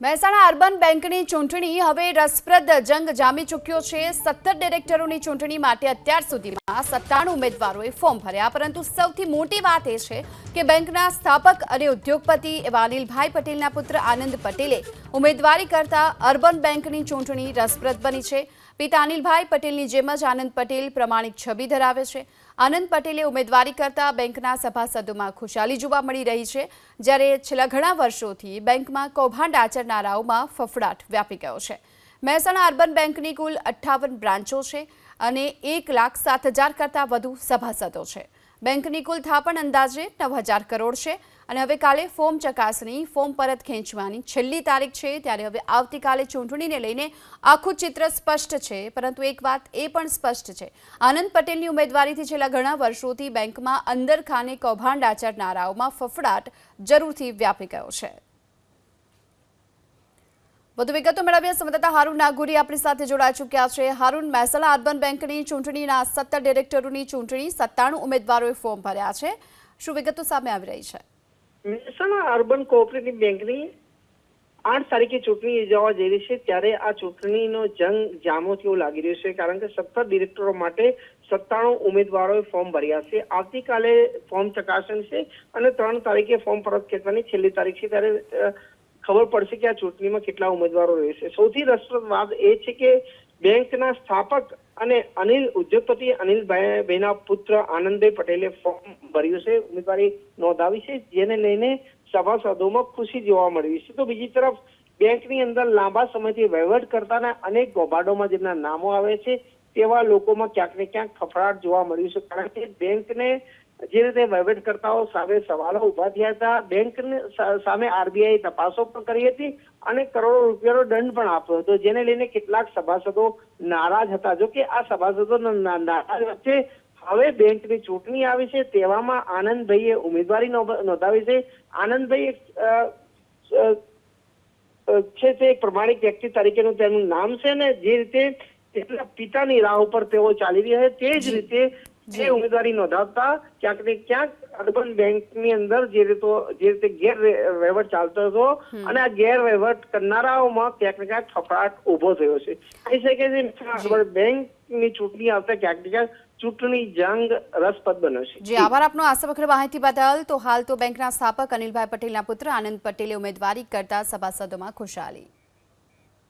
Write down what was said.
Mehsana urban બેંકની ચૂંટણી હવે રસપ્રદ જંગ જામી ચૂક્યો છે। 17 ડિરેક્ટરોની ચૂંટણી માટે અત્યાર સુધીમાં 97 ઉમેદવારોએ ફોર્મ ભર્યા, પરંતુ સૌથી મોટી વાત એ છે કે બેંકના સ્થાપક અને ઉદ્યોગપતિ એવા અનિલભાઈ પટેલના પુત્ર આનંદ પટેલે ઉમેદવારી કરતા અર્બન બેંકની ચૂંટણી રસપ્રદ બની છે। પિતા અનિલભાઈ પટેલની જેમ જ આનંદ પટેલ પ્રમાણિક છબી ધરાવે છે। આનંદ પટેલે ઉમેદવારી કરતા બેંકના સભાસદોમાં ખુશાલી જોવા મળી રહી છે, જ્યારે છેલ્લા ઘણા વર્ષોથી બેંકમાં કૌભાંડ આચરનારાઓમાં ફફડાટ વ્યાપી ગયો છે। મહેસાણા અર્બન બેંકની કુલ 58 બ્રાન્ચો છે અને 1,07,000 કરતાં વધુ સભાસદો છે। બેંકની કુલ થાપણ અંદાજે 9,000 કરોડ છે અને હવે કાલે ફોર્મ ચકાસણી, ફોર્મ પરત ખેંચવાની છેલ્લી તારીખ છે, ત્યારે હવે આવતીકાલે ચૂંટણીને લઈને આખું ચિત્ર સ્પષ્ટ છે। પરંતુ એક વાત એ પણ સ્પષ્ટ છે, આનંદ પટેલની ઉમેદવારીથી છેલ્લા ઘણા વર્ષોથી બેંકમાં અંદર ખાને કૌભાંડ આચરનારાઓમાં ફફડાટ જરૂરથી વ્યાપી ગયો છે। વધુ વિગતો મેળવીએ સંવાદદાતા હારૂન નાગોરી આપણી સાથે જોડાઈ ચૂક્યા છે। હારૂન, મહેસાણા અર્બન બેંકની ચૂંટણીના 17 ડિરેક્ટરોની ચૂંટણી 97 ઉમેદવારોએ ફોર્મ ભર્યા છે। શું વિગતો સામે આવી રહી છે? મહેસાણા અર્બન કોઓપરેટિવ બેંકની 8 તારીખે ચૂંટણી યોજાવા જઈ રહી છે, ત્યારે આ ચૂંટણીનો જંગ જામો તેવું લાગી રહ્યું છે, કારણ કે 17 ડિરેક્ટરો માટે 97 ઉમેદવારોએ ફોર્મ ભર્યા છે। આવતીકાલે ફોર્મ ચકાસણી છે અને 3 તારીખે ફોર્મ પરત ખેંચવાની છેલ્લી તારીખ છે, ત્યારે ખબર પડશે કે આ ચૂંટણીમાં કેટલા ઉમેદવારો રહેશે। સૌથી રસપ્રદ વાત એ છે કે બેંકના સ્થાપક અને ઉદ્યોગપતિ અનિલભાઈના પુત્ર આનંદભાઈ પટેલે ફોર્મ ભર્યું છે, ઉમેદવારી નોંધાવી છે, જેને લઈને સભાસદોમાં ખુશી જોવા મળી છે। તો બીજી તરફ બેંકની અંદર લાંબા સમયથી વહીવટ કરતાના અનેક કૌભાંડોમાં જેમના નામો આવે છે તેવા લોકોમાં ક્યાંક ને ક્યાંક ફફડાટ જોવા મળ્યું છે, કારણ કે બેંકને જે રીતે વહીવટ કરતાઓ સામે સવાલો ઉભા થયા હતા, બેંકને સામે આરબીઆઈ તપાસો પણ કરી હતી અને કરોડો રૂપિયાનો દંડ પણ આપ્યો હતો, જેને લઈને કેટલાક સભાસદો નારાજ હતા। જો કે આ સભાસદો નારાજ વચ્ચે હવે બેંકની ચૂંટણી આવી છે, તેવામાં આનંદભાઈએ ઉમેદવારી નોંધાવી છે। આનંદભાઈ છે તે એક પ્રમાણિક વ્યક્તિ તરીકેનું તેમનું નામ છે ને જે રીતે તેમના પિતાની રાહ ઉપર તેઓ ચાલી રહ્યા છે, તે જ રીતે જે ઉમેદવારી નોંધાવતા ક્યાંક ને ક્યાંક અર્બન બેંકની અંદર જે રીતે ગેરવહીવટ ચાલતો હતો અને આ ગેરવહીવટ કરનારાઓમાં ક્યાંક ને ક્યાંક ફફડાટ ઉભો થયો છે। કહી શકે છે અર્બન બેંકની ચૂંટણી આવતા ક્યાંક ને ક્યાંક ચૂંટણી જંગ રસપ્રદ બન્યો છે। જી આભાર આપનો આ સમગ્ર માહિતી બદલ। તો હાલ તો બેંકના સ્થાપક અનિલભાઈ પટેલના પુત્ર આનંદ પટેલે ઉમેદવારી કરતા સભાસદોમાં ખુશાલી।